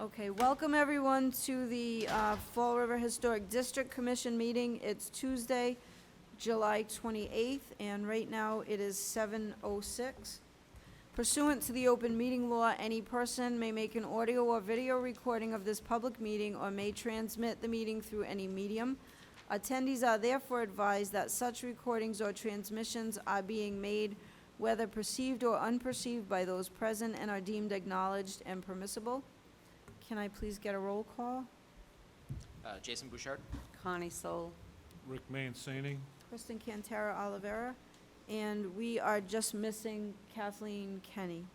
Okay, welcome everyone to the Fall River Historic District Commission meeting. It's Tuesday, July 28th, and right now it is 7:06. Pursuant to the open meeting law, any person may make an audio or video recording of this public meeting or may transmit the meeting through any medium. Attendees are therefore advised that such recordings or transmissions are being made whether perceived or unperceived by those present and are deemed acknowledged and permissible. Can I please get a roll call? Jason Bouchard. Connie Soul. Rick Mancini. Kristen Cantara Olivera, and we are just missing Kathleen Kenny.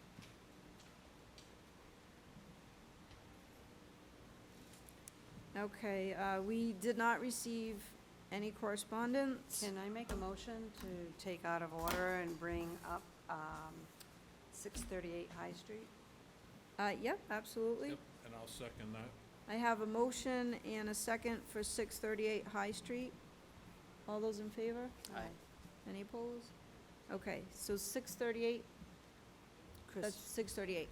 Okay, we did not receive any correspondence. Can I make a motion to take out of order and bring up 638 High Street? Yep, absolutely. Yep, and I'll second that. I have a motion and a second for 638 High Street. All those in favor? Aye. Any opposed? Okay, so 638, that's 638.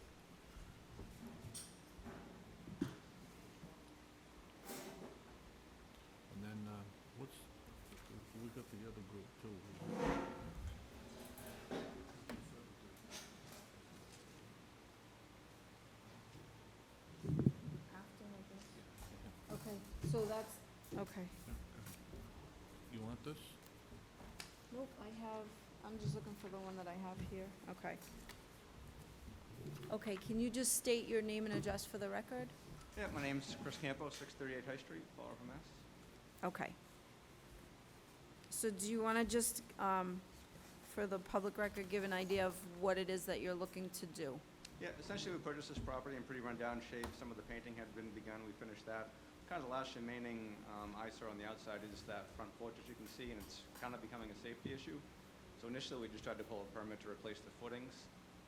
And then, we got the other group too. Okay, so that's, okay. You want this? Nope, I'm just looking for the one that I have here. Okay. Okay, can you just state your name and address for the record? Yeah, my name's Chris Campo, 638 High Street, Fall River, Mass. Okay. So do you want to just, for the public record, give an idea of what it is that you're looking to do? Yeah, essentially we purchased this property in pretty rundown shape. Some of the painting had been begun, we finished that. Kind of the last remaining eyesore on the outside is that front porch, as you can see, and it's kind of becoming a safety issue. So initially we just tried to pull a permit to replace the footings.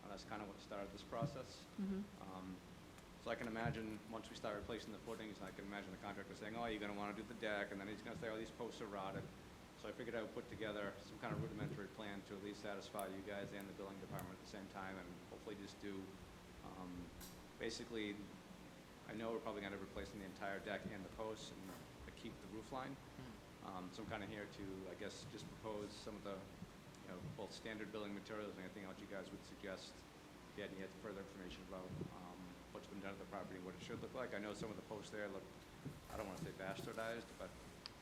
That's kind of what started this process. So I can imagine, once we start replacing the footings, I can imagine the contractor saying, oh, you're gonna wanna do the deck, and then he's gonna say, oh, these posts are rotted. So I figured I would put together some kind of rudimentary plan to at least satisfy you guys and the building department at the same time, and hopefully just do, basically, I know we're probably gonna be replacing the entire deck and the posts and keep the roof line. So I'm kinda here to, I guess, just propose some of the, both standard building materials and anything else you guys would suggest, if you had any further information about, what's been done to the property, what it should look like. I know some of the posts there look, I don't wanna say bastardized, but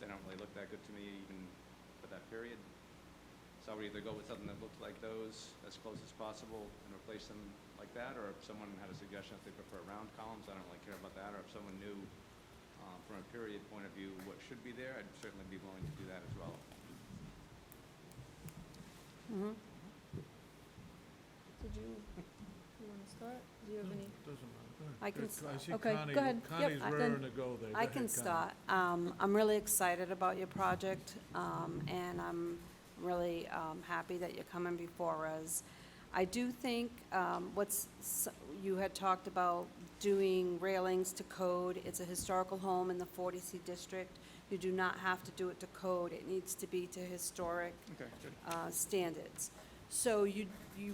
they don't really look that good to me even for that period. So I would either go with something that looked like those as close as possible and replace them like that, or if someone had a suggestion if they prefer round columns, I don't really care about that, or if someone knew from a period point of view what should be there, I'd certainly be willing to do that as well. Did you want to start? Do you have any? Doesn't matter. Go ahead. I can I see Okay, Connie- go ahead. Yep, Connie's I can- raring to go there. Go I ahead, can Connie. start. I'm really excited about your project, and I'm really happy that you're coming before us. I do think you had talked about doing railings to code. It's a historical home in the 40C district. You do not have to do it to code. It needs to be to historic Okay, good. standards. So you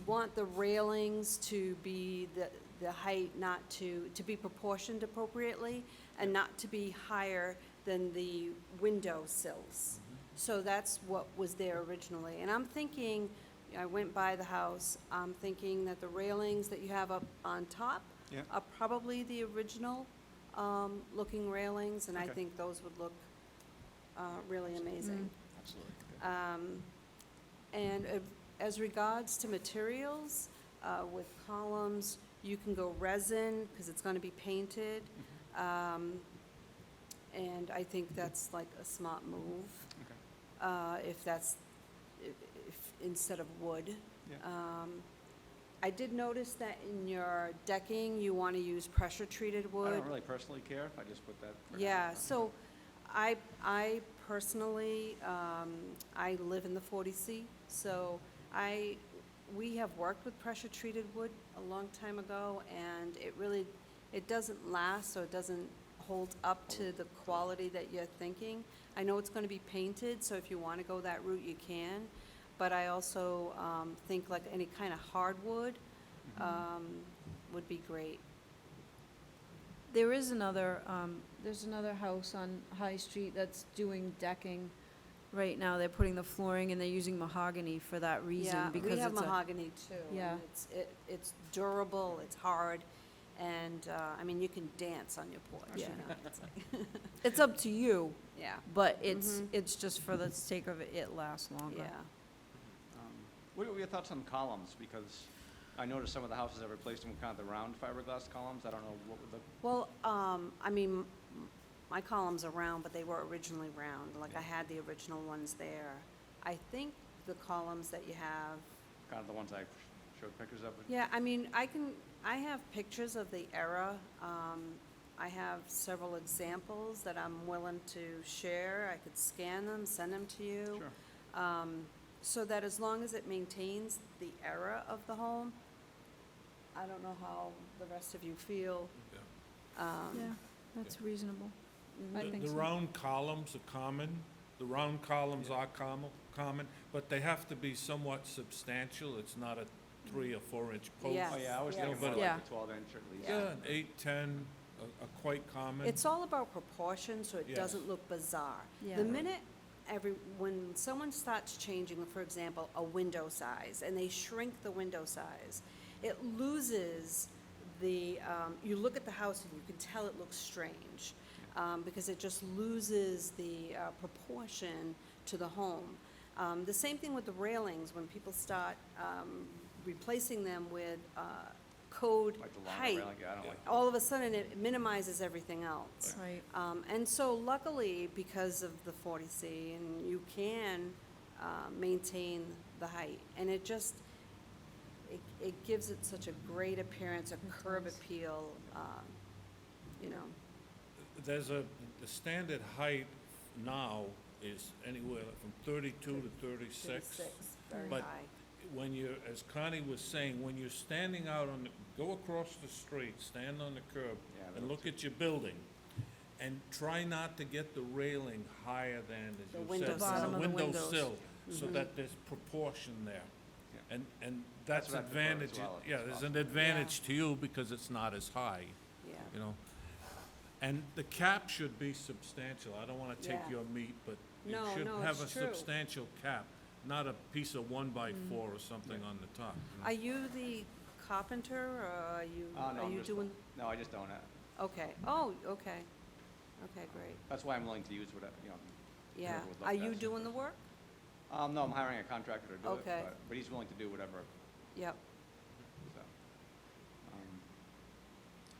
want the railings to be the height, not to be proportioned appropriately, and not to be higher than the window sills. So that's what was there originally. And I'm thinking, I went by the house, I'm thinking that the railings that you have up on top Yeah. are probably the original looking railings, and I Okay. think those would look really amazing. Absolutely. And as regards to materials, with columns, you can go resin, because it's gonna be painted. And I think that's like a smart move, if instead of wood. Yeah. I did notice that in your decking, you wanna use pressure-treated I wood. don't really personally care if I just put that. Yeah, so I personally, I live in the 40C, so we have worked with pressure-treated wood a long time ago, and it doesn't last, so it doesn't hold up to the quality that you're thinking. I know it's gonna be painted, so if you wanna go that route, you can, but I also, think like any kind of hardwood, would be great. There is another, there's another house on High Street that's doing decking right now. They're putting the flooring and they're using mahogany for that reason, Yeah, because we have it's a, mahogany too. and Yeah. It's durable, it's hard, and, I mean, you can dance on your porch, you Yeah. know, it's like, it's up to you, yeah, but it's, Mhm. it's just for the sake of it lasts longer. yeah. What are your thoughts on columns? Because I noticed some of the houses have replaced them with kind of the round fiberglass columns. I don't know what would the, Well, I mean, my columns are round, but they were originally round, like I had the original ones there. I think the columns that you have, kind of the ones I showed pictures of. yeah, I mean, I have pictures of the era. I have several examples that I'm willing to share. I could scan them, send them to you. Sure. So that as long as it maintains the era of the home, I don't know how the rest of you feel. Yeah, that's reasonable. I mhm. think The so. round columns are common, the round columns are common, but they have to be somewhat substantial. It's not a 3 or 4 inch post. Yes. Oh, yeah, I was Yes. thinking more Yeah. like a 12-inch at least. Yeah. Yeah, an 8, 10 are quite common. It's all about proportion, so it Yes. doesn't look bizarre. Yeah. The minute when someone starts changing, for example, a window size, and they shrink the window size, it loses the, you look at the house and you can tell it looks strange, because it just loses the proportion to the home. The same thing with the railings, when people start replacing them with code Like the longer height, railing, yeah, I don't like. all of a sudden it minimizes everything else. Right. And so luckily, because of the 40C, and you can maintain the height, and it just, it gives it such a great appearance, a curb appeal, you know. There's the standard height now is anywhere from 32 to 36. Very But high. When you're, as Connie was saying, when you're standing out on, go across the street, stand on the curb, Yeah, and those look at your building, and try not to get the railing higher than, The as you windowsill. said, Bottom of the windows. windowsill, so Mhm. that there's proportion there. Yeah. And that's what I prefer as advantage, well, if yeah, it's there's possible. an advantage to you because it's not as high, Yeah. you know? And the cap should be substantial. I don't wanna take Yeah. your meat, but you No, should no, have a it's true. substantial cap, not a piece of 1x4 or something on the top. you know? Are you the carpenter, or are you, No, are I'm you just doing? No, I just don't have. Okay, oh, okay. Okay, great. That's why I'm willing to use whatever, you know. Yeah. Whoever would look Are you best. doing the work? No, I'm hiring a contractor to do it, Okay. but he's willing to do whatever, Yep. so.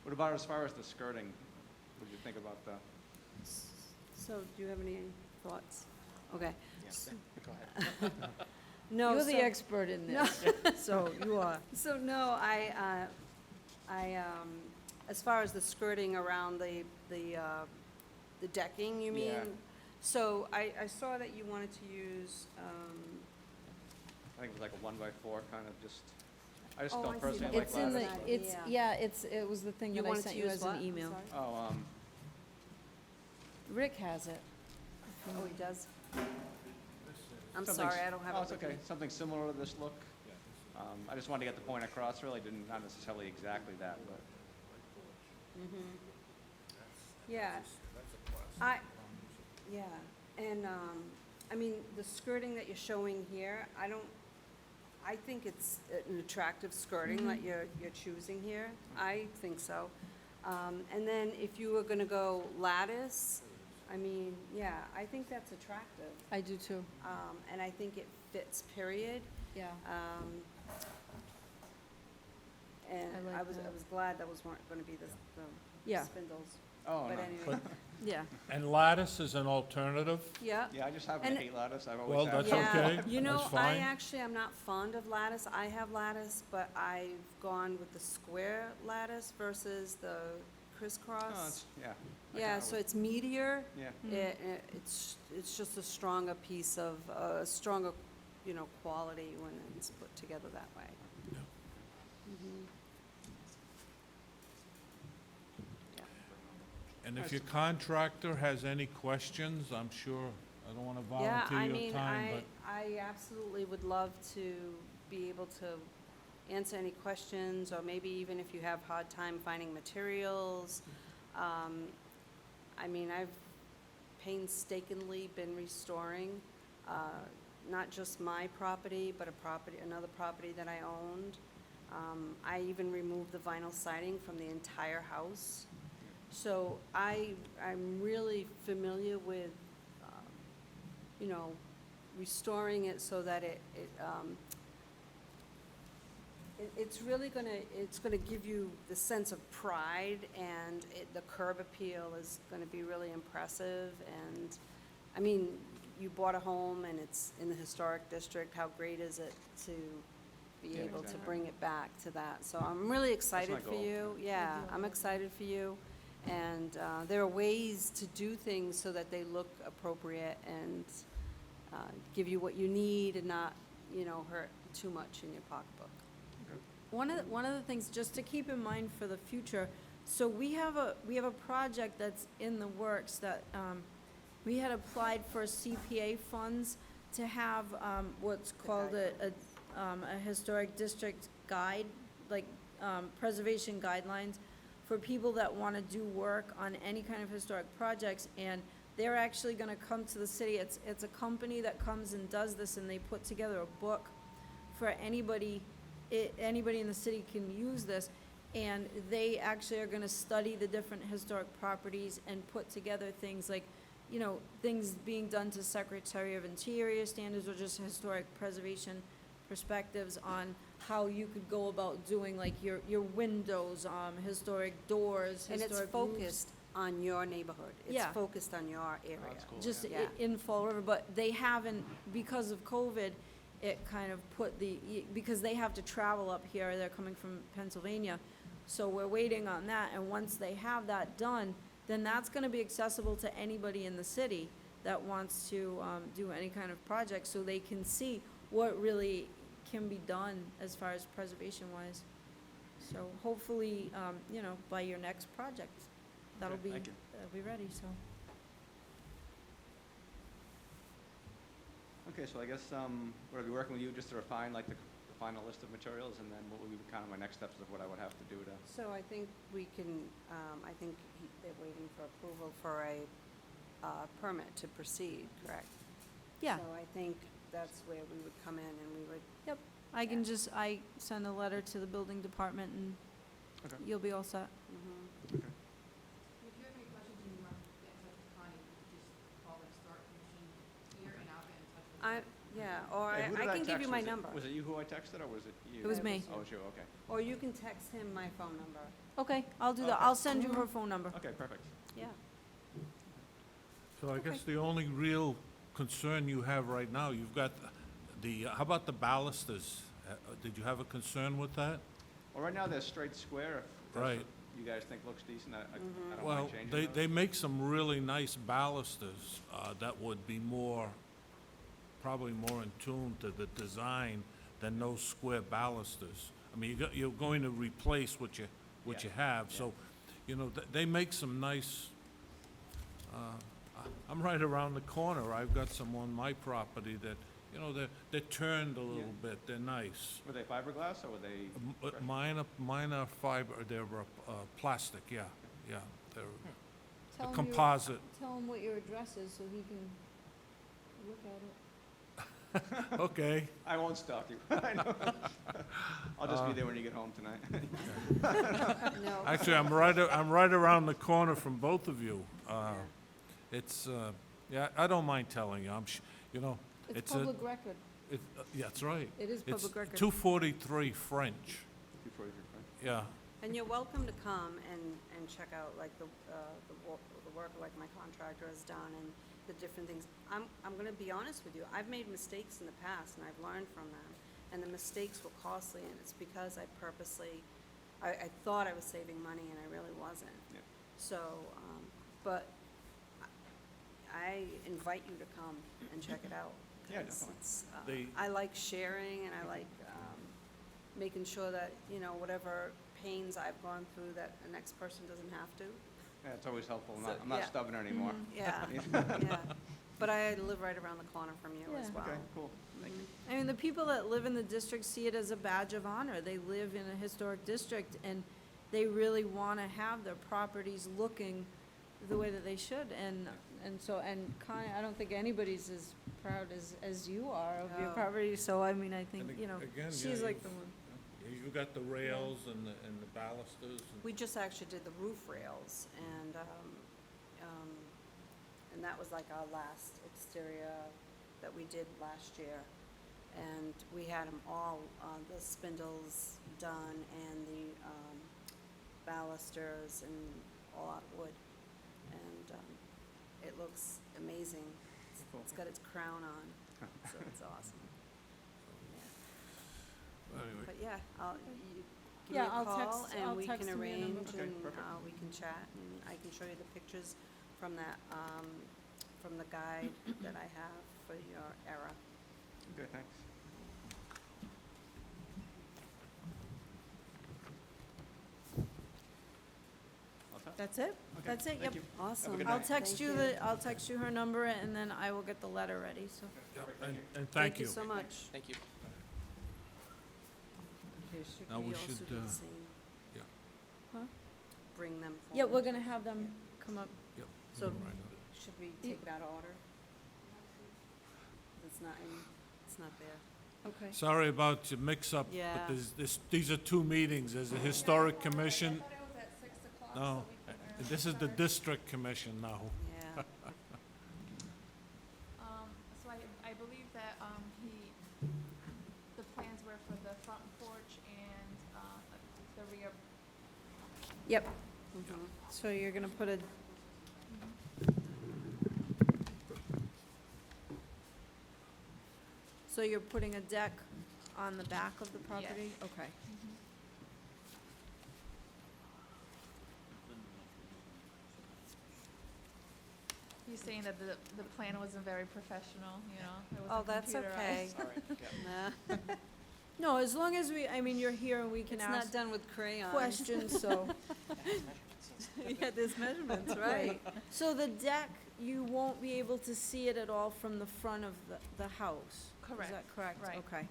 What about as far as the skirting? What do you think about the? So, do you have any thoughts? Okay. Go ahead. No, You're the so- expert in this, so you are. So, no, as far as the skirting around the decking, you mean? Yeah. So, I saw that you wanted to use, I think it was like a 1x4 kind of just, I just Oh, I felt see personally that. like It's in the, lattice, but- it's, yeah, it was the thing you that I wanted sent to you use as what? an I'm email. sorry? Oh, Rick has it. Oh, he does? I'm something sorry, s- I don't have it Oh, it's with okay, me. something similar to this look. I just wanted to get the point across, really, didn't, not necessarily exactly that, but. Mhm. Yeah. Yeah, and, I mean, the skirting that you're showing here, I think it's an attractive skirting that you're choosing here. I think so. And then if you were gonna go lattice, I mean, yeah, I think that's attractive. I do too, And I think it fits, period. yeah. And I like I was that. glad that weren't gonna be the Yeah. spindles, Oh, but no. anyway, Yeah, And lattice is an alternative? yeah. Yeah, I just happen And- to hate lattice, I've Well, always had. that's Yeah, okay. you know, That's I fine. actually am not fond of lattice. I have lattice, but I've gone with the square lattice versus the No, crisscross. yeah. I Yeah, kinda so would- it's meatier. Yeah, It's just a stronger piece of, stronger, you know, quality when it's put together that way. Yeah. Mhm. And if your contractor has any questions, I'm sure, I don't wanna Yeah, I volunteer your mean, time, but I absolutely would love to be able to answer any questions, or maybe even if you have hard time finding materials. I mean, I've painstakingly been restoring, not just my property, but another property that I owned. I even removed the vinyl siding from the entire house. So I'm really familiar with, you know, restoring it so that it's really gonna give you the sense of pride, and the curb appeal is gonna be really impressive. And, I mean, you bought a home and it's in the historic district, how great is it to be Yeah, able to exactly. bring it back to that? So I'm really excited my for goal, you. Yeah, I'm excited for you. And there are ways to do things so that they look appropriate and give you what you need and not, you know, hurt too much in your pocketbook. One of the things, just to keep in mind for the future, so we have a project that's in the works that, we had applied for CPA funds to have, what's called a historic district guide, like, preservation guidelines for people that wanna do work on any kind of historic projects, and they're actually gonna come to the city. It's a company that comes and does this, and they put together a book for anybody in the city can use this, and they actually are gonna study the different historic properties and put together things like, you know, things being done to Secretary of Interior standards, or just historic preservation perspectives on how you could go about doing like your windows, historic doors, And it's historic roofs. focused on your neighborhood. It's Yeah. focused on your area. that's cool. Just Yeah. in Fall River, but they haven't, because of COVID, it kind of put because they have to travel up here, they're coming from Pennsylvania, so we're waiting on that, and once they have that done, then that's gonna be accessible to anybody in the city that wants to, do any kind of project, so they can see what really can be done as far as preservation-wise. So hopefully, you know, by your next project, that'll Okay, be, thank you. that'll be ready, so. Okay, so I guess, we're gonna be working with you just to refine like the final list of materials, and then what would be kind of my next steps of what I would have to do to. So I think we can, I think they're waiting for approval for a permit to proceed, correct? Yeah. So I think that's where we would come in and we would, I can Yeah. I send a letter to the building department and Okay. you'll be all set. mhm. Okay. If you have any questions and you want to get in touch with Connie, just call the Historic Commission here and I'll get in touch with you. Yeah, or Hey, who did I can give text? you my Was it- number. Was it you who I texted, or was it you? It was Yeah, me. Oh, it was you, okay. Or you can text him my phone number. Okay, I'll do that. Okay. I'll send you her phone number. Okay, perfect. Yeah. So I Okay. guess the only real concern you have right now, you've got how about the balusters? Did you have a concern with that? Well, right now they're straight square. If that's Right. what you guys think looks decent, I don't Well, mind changing they those. make some really nice balusters that would be probably more in tune to the design than those square balusters. I mean, you're going to replace what you Yeah. have, Yeah. so, you know, they make some nice, I'm right around the corner, I've got some on my property that, you know, they're turned a little bit, they're nice. Were they fiberglass, or were they? fresh? Mine are fiber, they're plastic, yeah, they're Tell a him composite. Tell him what your address is so he can look at it. Okay, I won't stalk you. I know. I'll just be there when you get home tonight. No. actually, I'm right around the corner from both of you. It's, yeah, I don't mind telling you, you know, It's It's a- public record. yeah, that's right. It is It's public record. 243 French, Before you can- yeah. And you're welcome to come and check out like the work like my contractor has done and the different things. I'm gonna be honest with you, I've made mistakes in the past and I've learned from them. And the mistakes were costly, and it's because I purposely, I thought I was saving money and I really wasn't. Yeah. So, but I invite you to come and check it out. Yeah, 'cause definitely. it's, They- I like sharing and I like making sure that, you know, whatever pains I've gone through, that the next person doesn't have to. Yeah, it's always helpful. So, I'm not yeah. stubborn anymore. Yeah, yeah. But I live right around the corner from you as Yeah. well. Okay, cool. Thank you. I mean, the people that live in the district see it as a badge of honor. They live in a historic district, and they really wanna have their properties looking the way that they should, and so, and Connie, I don't think anybody's as proud as you are of your No. property, so I mean, I think, And you know, again, she's yeah, like the one. You got the rails and the balusters. We just actually did the roof rails, and that was like our last exterior that we did last year. And we had them all, the spindles done and the balusters and all out of wood. And it looks amazing. It's got its crown on, so it's awesome. Yeah. Anyway, But yeah, you give me Yeah, a I'll call text- I'll and we text can him your number. arrange Okay, and perfect. we can chat and I can show you the pictures from that, from the guide that I have for your era. Okay, thanks. All set? That's it? Okay, That's it, thank yep. you. Awesome. good I'll night. text Thank you I'll text you her number, and then I will get the letter ready, so. yeah, and thank you. so much. Thank you. Here, should Now we we also should, do the uh, same? yeah. Huh? Bring them Yeah, forward? we're gonna have them come up. Yep. So- Right. Should we take it out of order? It's not there. Okay. Sorry about the mix-up, Yeah. but these are two meetings. There's a historic commission. I thought it was at 6 o'clock, No, so we could this is the district commission now. Yeah. So I believe that, the plans were for the front porch and, the rear. Yep, Mhm. so you're gonna put a, so you're putting a deck on the back of the property? Okay. He's saying that the plan wasn't very professional, you know, it Oh, wasn't that's okay. computerized. All right, yeah. Nah, No, as long as I mean, you're here and we can it's not ask done with crayons. questions, so. Yeah, there's measurements, Right. So the deck, you won't be able to see it at all from the front of the house? Correct, Is that correct? right. Okay.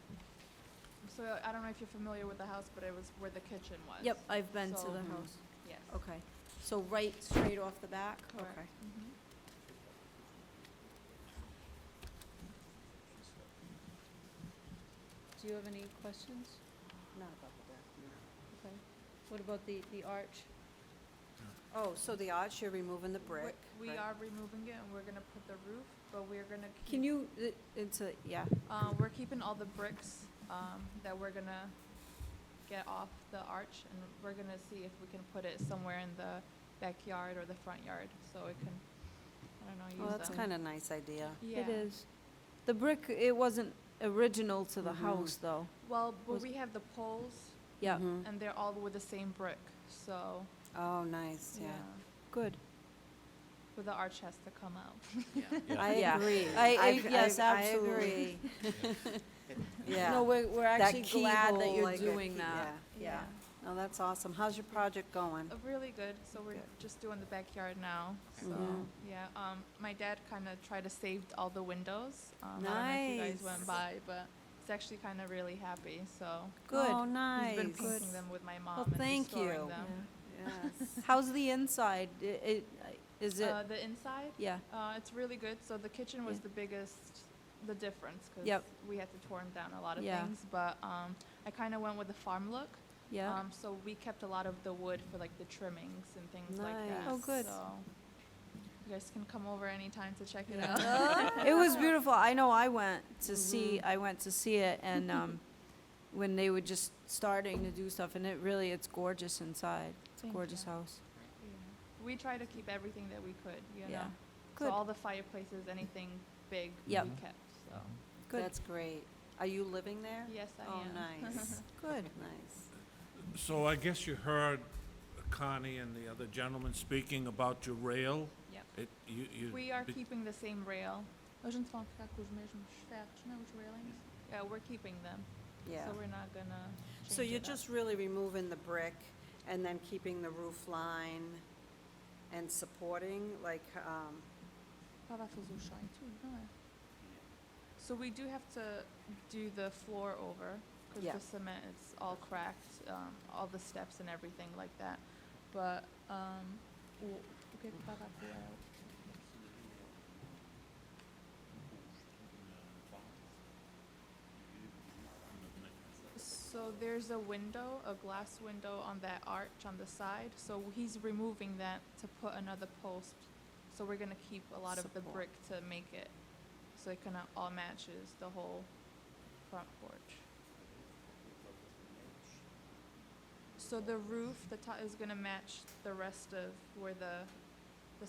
So I don't know if you're familiar with the house, but it was where the kitchen was. Yep, I've been to So- the Mhm. house. Yes. Okay. So right straight off the back? Correct. Okay. Mhm. Do you have any questions? Not about the deck, no. Okay. What about the arch? Oh, so the arch, you're removing the brick? We right? are removing it and we're gonna put the roof, but we're gonna keep. Can you, yeah, We're keeping all the bricks, that we're gonna get off the arch, and we're gonna see if we can put it somewhere in the backyard or the front yard, so it can, I don't know, use them. Well, that's kind of a nice idea. Yeah. it is. The brick, it wasn't original to the Mhm. house, though. Well, but Was- we have the poles, Yeah, Mhm. and they're all with the same brick, so, Oh, nice, yeah. good. but the arch has to come out. I Yeah. agree. Yes, I absolutely. agree. Yeah. No, we're actually That glad that keyhole, you're like a doing key- that. Yeah. No, that's awesome. How's your project going? Really good, so we're Good. just doing the backyard now, so, Mhm. yeah, my dad kinda tried to save all the windows. I don't know if you guys Nice. went by, but he's actually kinda really happy, so. Good. Oh, nice. He's been painting them with my mom Well, and thank restoring you. them. Yes. How's the inside? Is it, The inside, yeah, it's really good. So the kitchen was Yeah. the biggest, the difference, because Yep. we had to torn down a lot of Yeah. things. But I kind of went with the farm look. yeah? So we kept a lot of the wood for like the trimmings and things like that. Nice. Oh, good. So you guys can come over anytime to check it Yeah. out. It was beautiful. I know I went to Mhm. see it, and when they were just starting to do stuff, and it's gorgeous inside. It's a Thank gorgeous you. house. Yeah. We try to keep everything that we could, you Yeah. know. Good. So all the fireplaces, anything big, Yep. we kept. So Good. That's great. Are you living there? yes, I Oh, am. nice, Good. nice. So I guess you heard Connie and the other gentleman speaking about your rail. Yep. You. We are be- keeping the same rail. A gente vai ficar com os mesmos ferros, né, os railings? Yeah, we're keeping them. Yeah. So we're not gonna So change you're it up. just really removing the brick and then keeping the roof line and supporting, like, Ah, vai fazer o chão e tudo, não é? So we do have to do the floor over, because Yeah. the cement is all cracked, all the steps and everything like that. But, o que que tava aqui é So there's a window, a glass window on that arch on the side, so he's removing that to put another post. So we're gonna keep a lot of the Support. brick to make it, so it kinda all matches the whole front porch. So the roof, the top is gonna match the rest of where the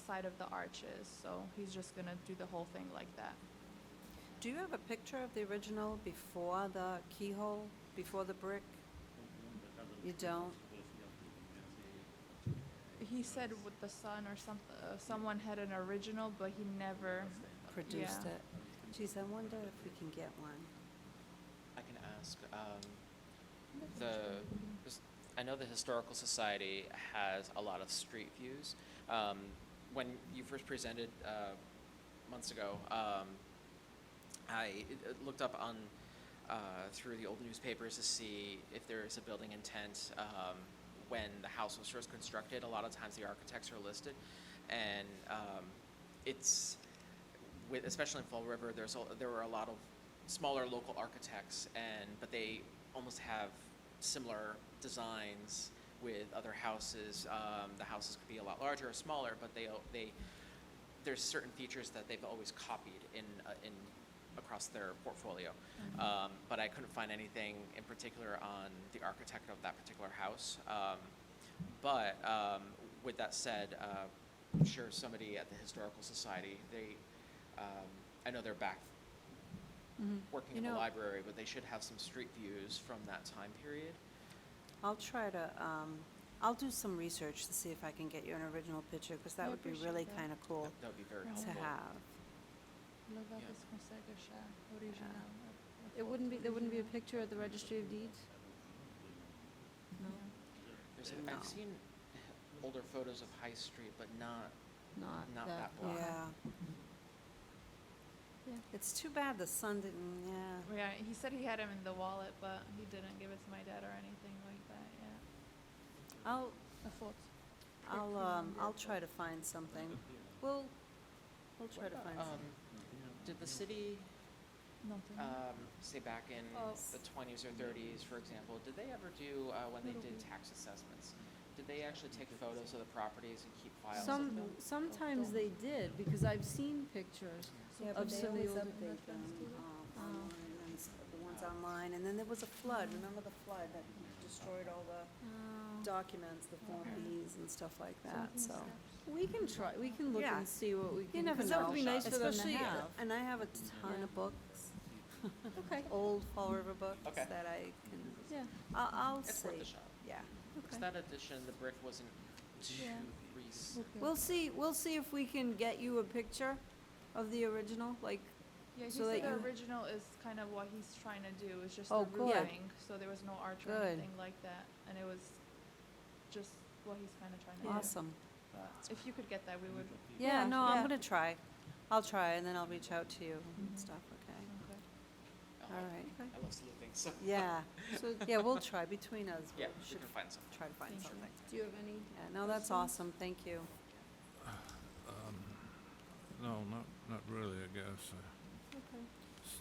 side of the arch is, so he's just gonna do the whole thing like that. Do you have a picture of the original before the keyhole, before the brick? You don't? He said with the son or someone had an original, but he never Produced Yeah. it? Geez, I wonder if we can get one. I can ask, I know the Historical Society has a lot of street views. When you first presented, months ago, I looked up on, through the old newspapers to see if there is a building intent, when the house was first constructed. A lot of times the architects are listed, and, it's, especially in Fall River, there were a lot of smaller local architects, but they almost have similar designs with other houses. The houses could be a lot larger or smaller, but there's certain features that they've always copied in across their portfolio. But I couldn't find anything in particular on the architect of that particular house. But with that said, I'm sure somebody at the Historical Society, I know they're back working in the library, but they should have some street views from that time period. I'll try to, I'll do some research to see if I can get you an original picture, because that I would be appreciate really that. kind of cool That would be very to helpful. have. Levar se consegue achar original. There wouldn't be a picture at the Registry of Deeds? No, No. I've seen older photos of High Street, but not not that that. block. Yeah. Yeah. It's too bad the sun didn't, yeah. Yeah, he said he had him in the wallet, but he didn't give it to my dad or anything like that. Yeah. I'll, A foto. I'll try to find something. We'll try to find something. Did the city, Nothing. say back in Oh. the 20s or 30s, for example, did they ever do, when they did tax assessments, did they actually take photos of the properties and keep files of them? Sometimes they did, because I've seen pictures. Yeah, of but they some of the always older update them Oh. online, and the ones online, and then there was a flood, remember the flood that destroyed all the documents, the Form Bs and stuff like that, so. We can try, we can look Yeah. and see what we can. You never Because that know. would be nice for them to Especially, have. and I have a ton Yeah. of books, Okay, old Fall River books Okay. that I can, yeah, I'll It's see, worth a shot. yeah. Because okay. that edition, the brick wasn't too Yeah. recent. We'll see if we can get you a picture of the original, like, Yeah, he so that said the you- original is kind of what he's trying to do. It's just Oh, the good. roofing, so there was no arch or Good. anything like that, and it was just what he's kind of trying to do. Awesome. But if you could get that, we would. Yeah, Yeah, no, I'm yeah. gonna try. I'll try, and then I'll reach out to you and Mhm. stuff, okay? Okay. All right. I love sleuthing, so. Yeah, so, yeah, we'll try, between us, Yeah, we we should can find something. try to find Thank you. something. do you have any? Yeah, no, that's Questions? awesome, thank you. No, not really, I guess. Okay, It's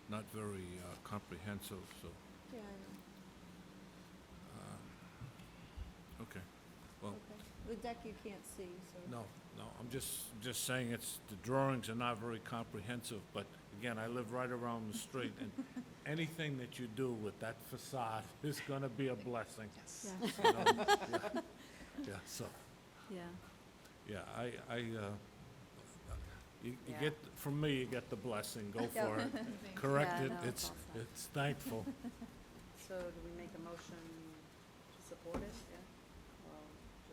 not very comprehensive, so, yeah, I know, okay. Well, okay. The deck you can't see, so. no, I'm just saying the drawings are not very comprehensive, but again, I live right around the street, and anything that you do with that facade is gonna be a blessing. Yes. Yeah, You know? Yeah, so, yeah. yeah, you Yeah. get, from me, you get the blessing, go Yeah. for it. Thank you. Correct Yeah, it, no, it's awesome. it's thankful. So do we make a motion to support it, yeah? Or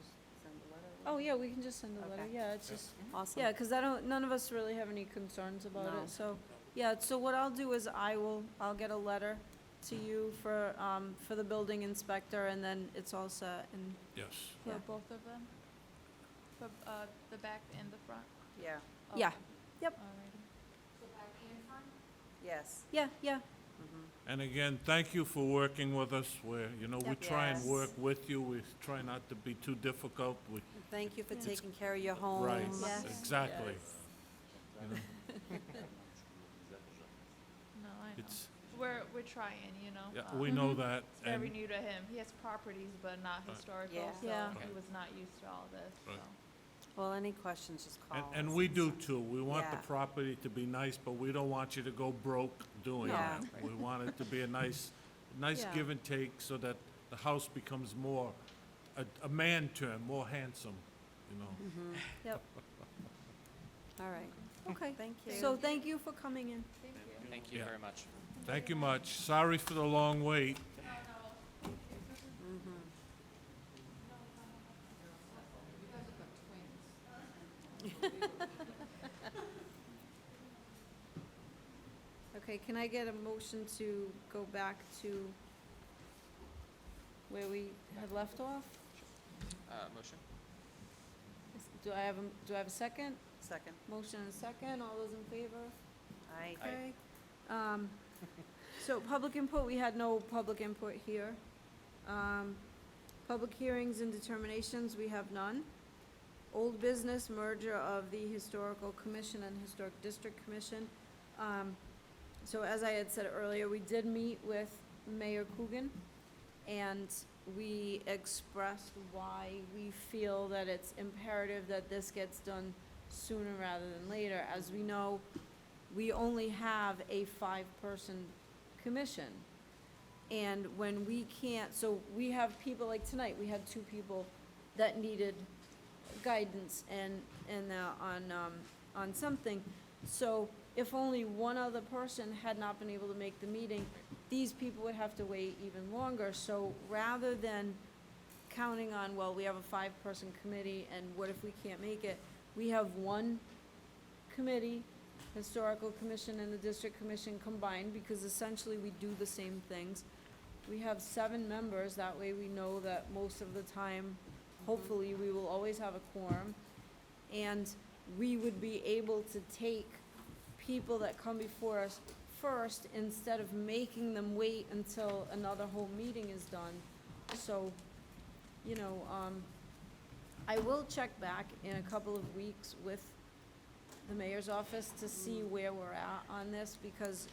just send a letter? Oh, yeah, we can just send a letter, Okay. yeah, it's just, Awesome. yeah, because none of us really have any concerns about No. it, so, yeah, so what I'll do is I'll get a letter to you for the building inspector, and then it's all set, and, Yes. For Yeah. both of them? For the back and the front? Yeah, yeah, Okay. yep. Alrighty. yes. Yeah, yeah, And again, thank you for working with us, where, we Yep. try and Yes. work with you, we try not to be too difficult, Thank you for It's- taking care of your home. right, Yes. exactly. Yes. You know, No, I know. It's, We're trying, yeah, we know that, It's very and, new to him. He has properties, but not historical, Yeah. so Yeah. he was not used to all this, Right. so. Well, any questions, just call us. and we do too, we want the Yeah. property to be nice, but we don't want you to go broke doing Yeah. that. We want it to be a nice Yeah. give and take, so that the house becomes more, a man term, more handsome, Yep, All right, okay. thank you. So thank you for coming in. Thank you. Thank you Yeah. very much. Thank you much, sorry for the long wait. Okay, can I get a motion to go back to where we had left off? Motion? Do I have a second? Second. Motion and a second, all those in favor? Aye. Okay. So public input, we had no public input here. Public hearings and determinations, we have none. Old business merger of the Historical Commission and Historic District Commission. So as I had said earlier, we did meet with Mayor Coogan, and we expressed why we feel that it's imperative that this gets done sooner rather than later. As we know, we only have a 5-person commission. And when we can't, so we have people, like tonight, we had 2 people that needed guidance on something. So if only one other person had not been able to make the meeting, these people would have to wait even longer. So rather than counting on, well, we have a 5-person committee, and what if we can't make it? We have one committee, Historical Commission and the District Commission combined, because essentially we do the same things. We have 7 members, that way we know that most of the time, hopefully, we will always have a quorum. And we would be able to take people that come before us first, instead of making them wait until another whole meeting is done. So, I will check back in a couple of weeks with the mayor's office to see where we're at on this, because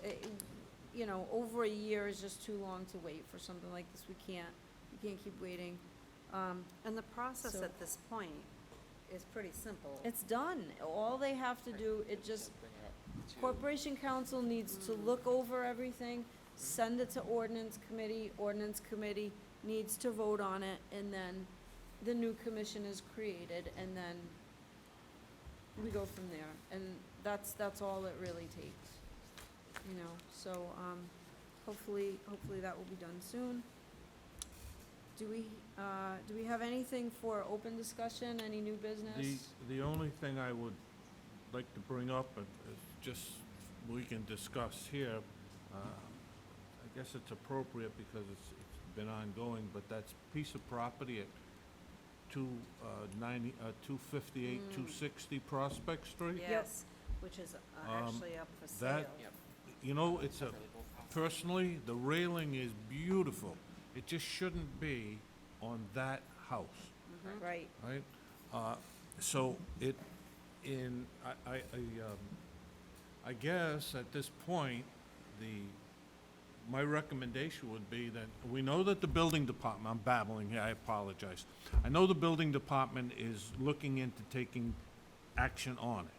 over a year is just too long to wait for something like this. We can't keep waiting. And the process So- at this point is pretty simple. It's done. All they have to do, it just, Bring it up to- Corporation Council needs to look over everything, send it to Ordinance Committee needs to vote on it, and then the new commission is created, and then we go from there. And that's all it really takes, so, hopefully that will be done soon. Do we have anything for open discussion, any new business? The only thing I would like to bring up, is just, we can discuss here, I guess it's appropriate because it's been ongoing, but that's piece of property at 258, 260 Prospect Street. Yes, which is actually up for sale. that- Yep. It's a, Really both copies. personally, the railing is beautiful. It just shouldn't be on that house. Right. Right? So I guess at this point, my recommendation would be that, we know that the building department, I'm babbling here, I apologize. I know the building department is looking into taking action on it.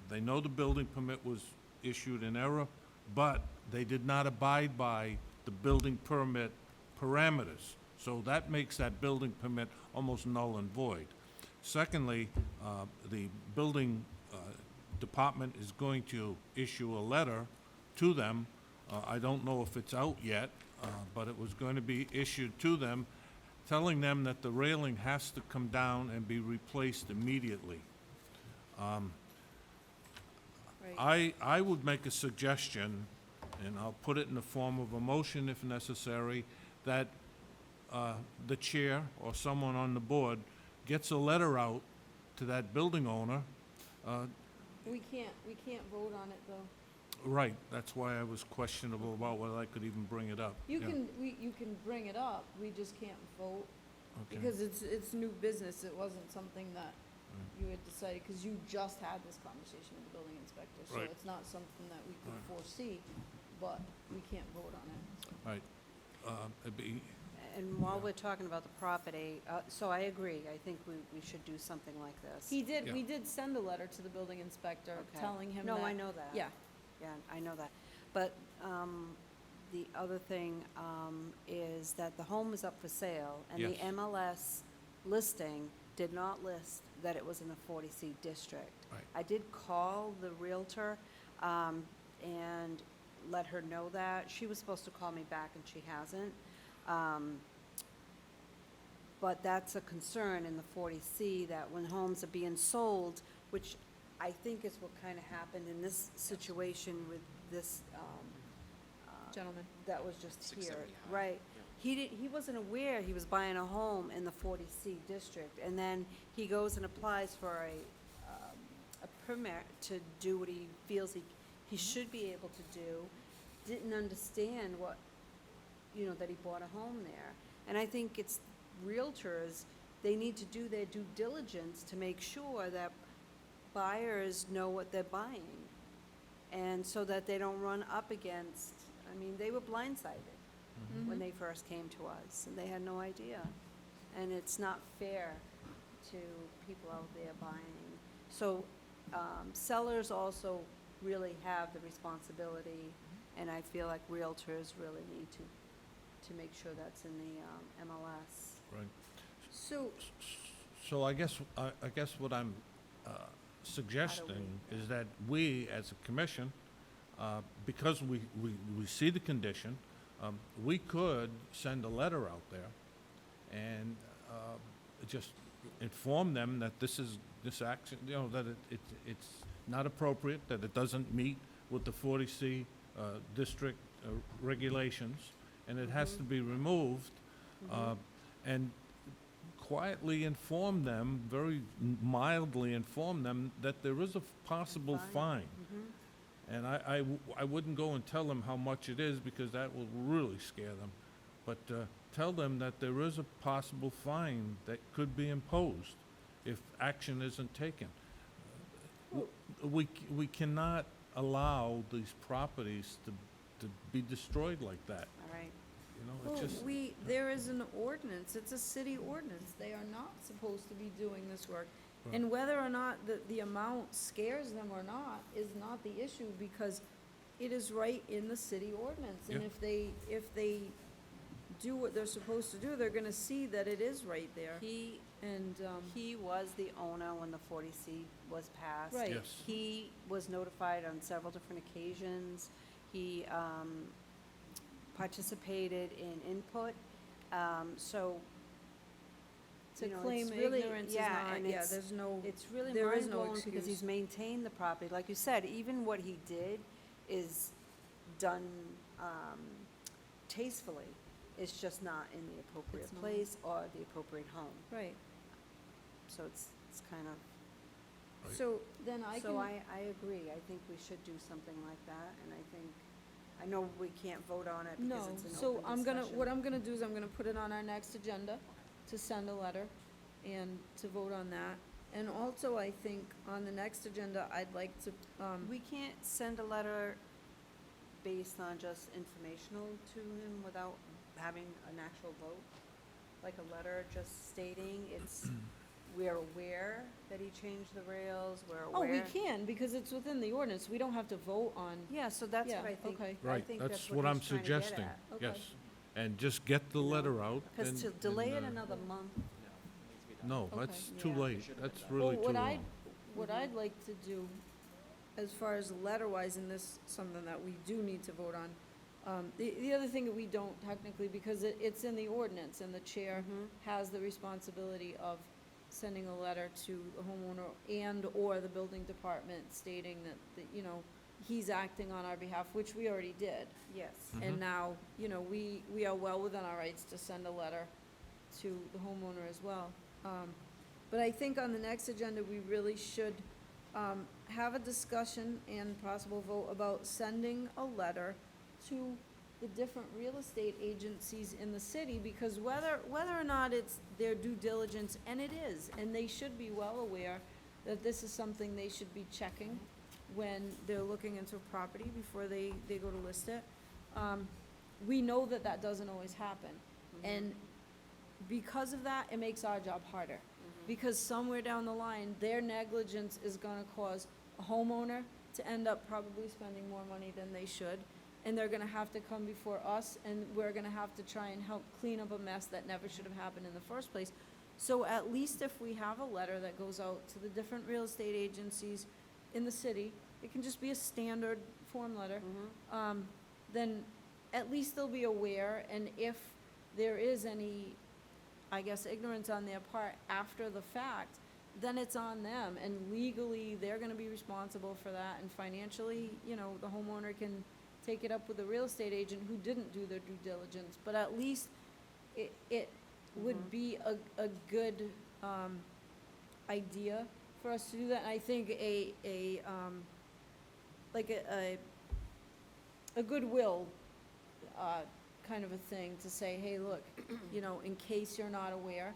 They know the building permit was issued in error, but they did not abide by the building permit parameters. So that makes that building permit almost null and void. Secondly, the building department is going to issue a letter to them. I don't know if it's out yet, but it was going to be issued to them, telling them that the railing has to come down and be replaced immediately. Right. I would make a suggestion, and I'll put it in the form of a motion if necessary, that the chair or someone on the board gets a letter out to that building owner. We can't vote on it, though. Right, that's why I was questionable about whether I could even bring it up. You Yeah, you can bring it up, we just can't vote, okay. because it's new business, it wasn't something that Mm. you had decided, because you just had this conversation with the building inspector, so Right. it's not something that we could Right. foresee, but we can't vote on it, so. Right. It'd be, And while Yeah. we're talking about the property, so I agree, I think we should do something like this. He did, Yeah. we did send a letter to the building inspector Okay. telling him that. No, I know that. Yeah, Yeah, I know that. But the other thing is that the home is up for sale, and the Yes. MLS listing did not list that it was in a 40C district. Right. I did call the Realtor and let her know that. She was supposed to call me back, and she hasn't. But that's a concern in the 40C, that when homes are being sold, which I think is what kind of happened in this situation with this, gentlemen. that was just here. 670 high. Right. Yeah. He wasn't aware he was buying a home in the 40C district, and then he goes and applies for a permit to do what he feels he should be able to do, didn't understand what, that he bought a home there. And I think it's realtors, they need to do their due diligence to make sure that buyers know what they're buying, and so that they don't run up against, they were blindsided Mm-hmm. when they first came to us, and they had no idea. And it's not fair to people out there buying. So sellers also really have the responsibility, and I feel like realtors really need to make sure that's in the MLS. right. So, So I guess what I'm suggesting is that we, as a commission, because we see the condition, we could send a letter out there and just inform them that this action, that it's not appropriate, that it doesn't meet with the 40C district regulations, and it has to be removed, and quietly inform them, very mildly inform them, that there is a possible fine. Mhm. And I wouldn't go and tell them how much it is, because that will really scare them. But tell them that there is a possible fine that could be imposed if action isn't taken. We cannot allow these properties to be destroyed like that, All right. it's just. there is an ordinance, it's a city ordinance, they are not supposed to be doing this work. Right. And whether or not the amount scares them or not is not the issue, because it is right in the city ordinance. And Yeah. if they do what they're supposed to do, they're gonna see that it is right there. He And, He was the owner when the 40C was passed. Right. Yes. He was notified on several different occasions. He participated in input, so, to you know, claim it's really- ignorance is yeah, not, and yeah, it's- there's no, it's really There is no mind-blowing because he's excuse. maintained the property. Like you said, even what he did is done tastefully. It's just not in the appropriate It's not. place or the appropriate home. right. So it's kind of. Right. So then I So can, I agree. I think we should do something like that, and I know we can't vote on it because no, it's an so open I'm gonna, discussion. what I'm gonna do is I'm gonna put it on our next agenda to send a letter and to vote on that. And also, I think on the next agenda, I'd like to, We can't send a letter based on just informational to him without having an actual vote? Like a letter just stating we're aware that he changed the rails, we're oh, aware. we can, because it's within the ordinance, we don't have to vote on, Yeah, so that's Yeah, what I think. okay. I Right, think that's what what I'm he's trying to get suggesting, at. Okay. yes. And just get the You know, letter out. Because to and- delay and, it another month, No, it needs to be done. No, Okay. that's too Yeah. late, It should've that's been done. really Well, too what long. what I'd like to do, as far as letter-wise, and this, something that we do need to vote on, the other thing that we don't technically, because it's in the ordinance, and the chair Mhm. has the responsibility of sending a letter to the homeowner and/or the building department stating that, he's acting on our behalf, which we already did. yes. Mhm. And now, we are well within our rights to send a letter to the homeowner as well. But I think on the next agenda, we really should have a discussion and possible vote about sending a letter to the different real estate agencies in the city, because whether or not it's their due diligence, and it is, and they should be well aware that this is something they should be checking when they're looking into a property before they go to list it. We know that that doesn't always happen, and because of that, it makes our job harder. Because somewhere down the line, their negligence is gonna cause a homeowner to end up probably spending more money than they should. And they're gonna have to come before us, and we're gonna have to try and help clean up a mess that never should have happened in the first place. So at least if we have a letter that goes out to the different real estate agencies in the city, it can just be a standard form letter, then at least they'll be aware, and if there is any, I guess, ignorance on their part after the fact, then it's on them, and legally, they're gonna be responsible for that, and financially, you know, the homeowner can take it up with the real estate agent who didn't do their due diligence, but at least it would be a good, idea for us to do that, and I think like a goodwill, kind of a thing to say, hey, look, you know, in case you're not aware,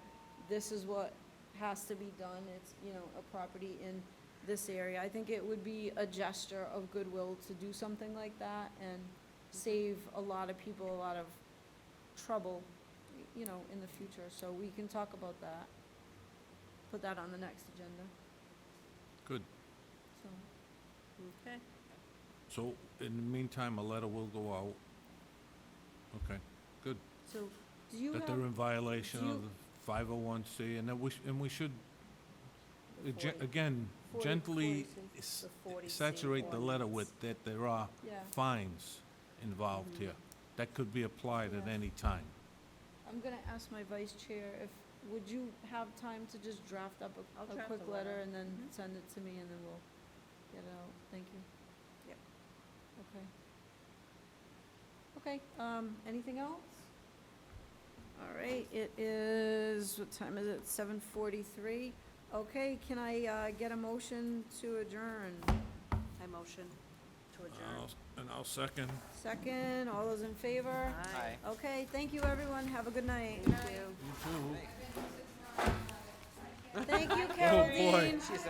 this is what has to be done. It's, you know, a property in this area. I think it would be a gesture of goodwill to do something like that and save a lot of people a lot of trouble, you know, in the future. So we can talk about that. Put that on the next agenda, Good. so. Okay. So, in the meantime, a letter will go out. Okay, good. So, do you That have? they're in violation do you- of the 501C, and that we should, the 40 again, 40 gently 40C, the 40C saturate the letter ordinance. with that there are Yeah, fines involved here. That could be applied at Yeah. any time. I'm gonna ask my vice chair if, would you have time to just draft up I'll a draft quick a letter. letter and then Mhm. send it to me and then we'll get it out? Thank you. Yep. Okay. Okay, anything else? All right, it is, what time is it? 7:43. Okay, can I, get a motion to adjourn? I motion to adjourn. And I'll second. Second, all those in favor? Hi. Okay, thank you, everyone. Have a good night. Thank you. You too. Thank you, boy. Carol Dean. She's